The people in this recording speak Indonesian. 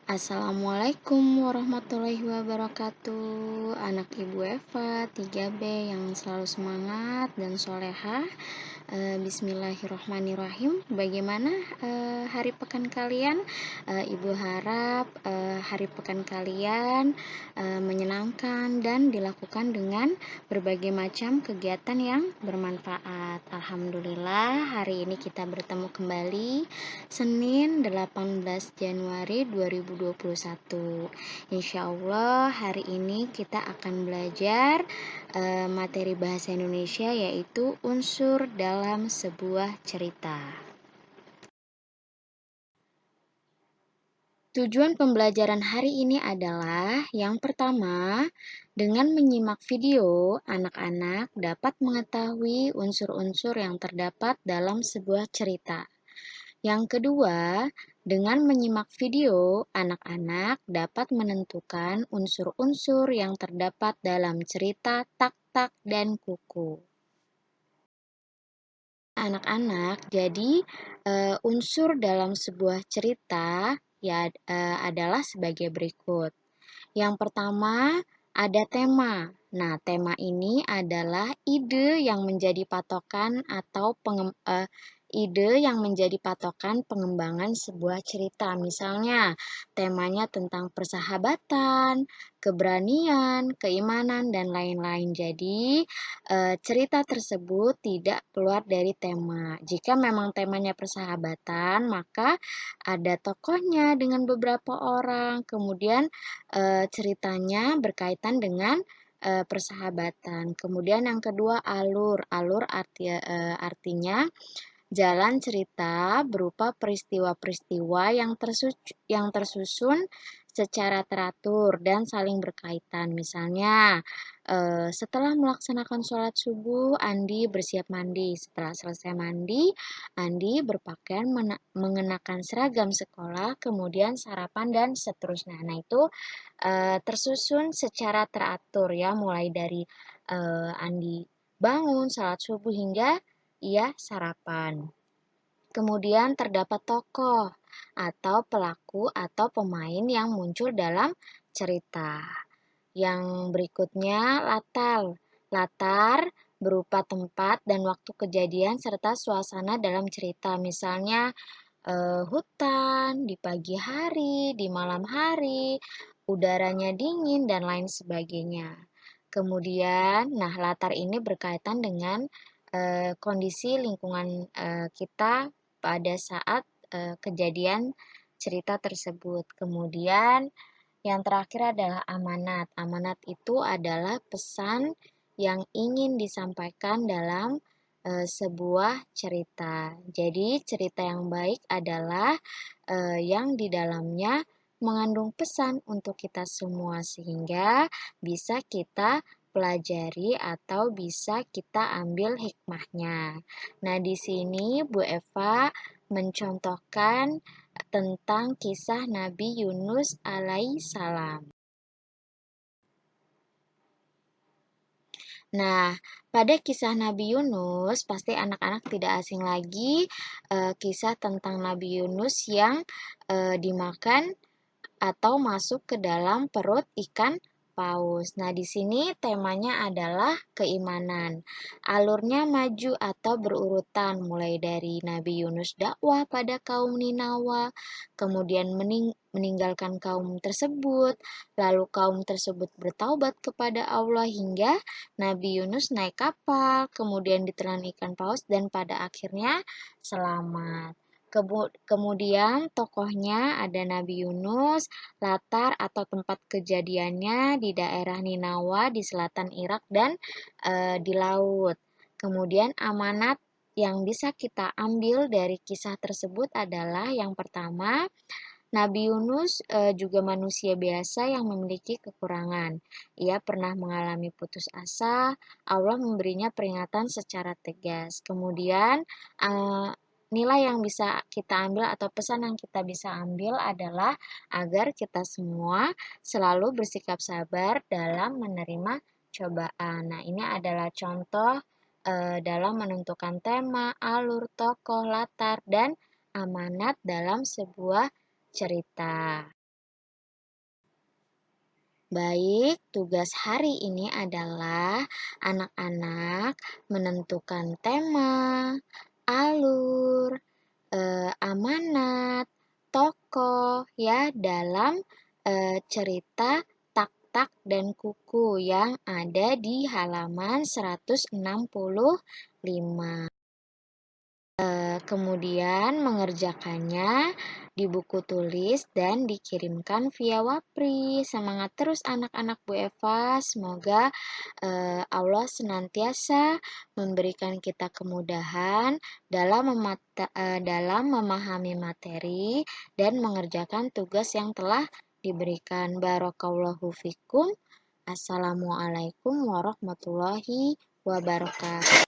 Assalamualaikum warahmatullahi wabarakatuh. Anak Ibu Eva 3B yang selalu semangat dan soleha. Bismillahirrohmanirrohim. Bagaimana hari pekan kalian? Ibu harap hari pekan kalian menyenangkan dan dilakukan dengan berbagai macam kegiatan yang bermanfaat. Alhamdulillah, hari ini kita bertemu kembali Senin 18 Januari 2021. Insya Allah hari ini kita akan belajar materi bahasa Indonesia, yaitu unsur dalam sebuah cerita. Tujuan pembelajaran hari ini adalah yang pertama, dengan menyimak video, anak-anak dapat mengetahui unsur-unsur yang terdapat dalam sebuah cerita. Yang kedua, dengan menyimak video, anak-anak dapat menentukan unsur-unsur yang terdapat dalam cerita Tak-Tak dan Kuku. Anak-anak, jadi unsur dalam sebuah cerita adalah sebagai berikut. Yang pertama, ada tema. Nah, tema ini adalah ide yang menjadi patokan atau pengembangan sebuah cerita. Misalnya, temanya tentang persahabatan, keberanian, keimanan, dan lain-lain. Jadi, cerita tersebut tidak keluar dari tema. Jika memang temanya persahabatan, maka ada tokohnya dengan beberapa orang. Kemudian ceritanya berkaitan dengan persahabatan. Kemudian yang kedua, alur. Alur artinya jalan cerita berupa peristiwa-peristiwa yang tersusun secara teratur dan saling berkaitan. Misalnya, setelah melaksanakan sholat subuh, Andi bersiap mandi. Setelah selesai mandi, Andi berpakaian mengenakan seragam sekolah, kemudian sarapan dan seterusnya. Nah, itu tersusun secara teratur ya, mulai dari Andi bangun, sholat subuh hingga ia sarapan. Kemudian terdapat tokoh atau pelaku atau pemain yang muncul dalam cerita. Yang berikutnya latar. Latar berupa tempat dan waktu kejadian serta suasana dalam cerita. Misalnya hutan, di pagi hari, di malam hari, udaranya dingin, dan lain sebagainya. Kemudian, nah latar ini berkaitan dengan kondisi lingkungan kita pada saat kejadian cerita tersebut. Kemudian, yang terakhir adalah amanat. Amanat itu adalah pesan yang ingin disampaikan dalam sebuah cerita. Jadi, cerita yang baik adalah yang di dalamnya mengandung pesan untuk kita semua, sehingga bisa kita pelajari atau bisa kita ambil hikmahnya. Nah, di sini Bu Eva mencontohkan tentang kisah Nabi Yunus alaihissalam. Nah, pada kisah Nabi Yunus, pasti anak-anak tidak asing lagi kisah tentang Nabi Yunus yang dimakan atau masuk ke dalam perut ikan paus. Nah, di sini temanya adalah keimanan. Alurnya maju atau berurutan, mulai dari Nabi Yunus dakwah pada kaum Ninawa, kemudian meninggalkan kaum tersebut, lalu kaum tersebut bertaubat kepada Allah hingga Nabi Yunus naik kapal, kemudian ditelan ikan paus dan pada akhirnya selamat. Kemudian tokohnya ada Nabi Yunus, latar atau tempat kejadiannya di daerah Ninawa di selatan Irak dan di laut. Kemudian amanat yang bisa kita ambil dari kisah tersebut adalah yang pertama, Nabi Yunus juga manusia biasa yang memiliki kekurangan. Ia pernah mengalami putus asa, Allah memberinya peringatan secara tegas. Kemudian nilai yang bisa kita ambil atau pesan yang kita bisa ambil adalah agar kita semua selalu bersikap sabar dalam menerima cobaan. Nah, ini adalah contoh dalam menentukan tema, alur, tokoh, latar, dan amanat dalam sebuah cerita. Baik, tugas hari ini adalah anak-anak menentukan tema, alur, amanat, tokoh ya dalam cerita Tak-Tak dan Kuku yang ada di halaman 165. Kemudian mengerjakannya di buku tulis dan dikirimkan via Wapri. Semangat terus anak-anak Bu Eva. Semoga Allah senantiasa memberikan kita kemudahan dalam memahami materi dan mengerjakan tugas yang telah diberikan. Barakallahu fikum. Assalamualaikum warahmatullahi wabarakatuh.